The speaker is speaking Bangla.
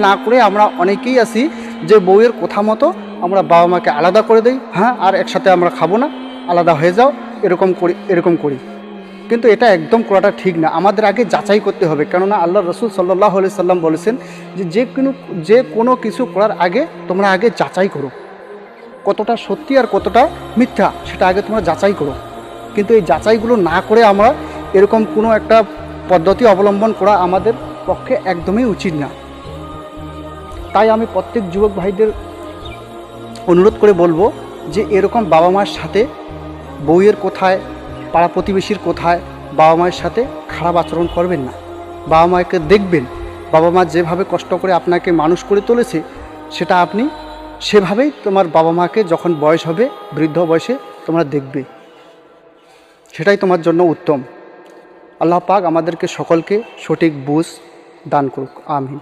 না করে আমরা অনেকেই আছি যে বউয়ের কথা মতো আমরা বাবা মাকে আলাদা করে দেই, হ্যাঁ আর একসাথে আমরা খাবো না, আলাদা হয়ে যাও, এরকম করি। কিন্তু এটা একদম করাটা ঠিক না। আমাদের আগে যাচাই করতে হবে, কেননা আল্লাহ রসুল সাল্লাল্লাহু আলাইহি সাল্লাম বলেছেন যে কোনো কিছু করার আগে তোমরা আগে যাচাই করো, কতটা সত্যি আর কতটা মিথ্যা সেটা আগে তোমরা যাচাই করো। কিন্তু এই যাচাইগুলো না করে আমরা এরকম কোনো একটা পদ্ধতি অবলম্বন করা আমাদের পক্ষে একদমই উচিত না। তাই আমি প্রত্যেক যুবক ভাইদের অনুরোধ করে বলবো যে এরকম বাবা মার সাথে, বউয়ের কোথায়, পাড়া প্রতিবেশীর কোথায় বাবা মায়ের সাথে খারাপ আচরণ করবেন না। বাবা মাকে দেখবেন, বাবা মা যেভাবে কষ্ট করে আপনাকে মানুষ করে তুলেছে সেটা আপনি সেভাবেই তোমার বাবা মাকে যখন বয়স হবে, বৃদ্ধ বয়সে তোমরা দেখবে, সেটাই তোমার জন্য উত্তম। আল্লাহ পাক আমাদেরকে সকলকে সঠিক বুঝ দান করুক, আমিন।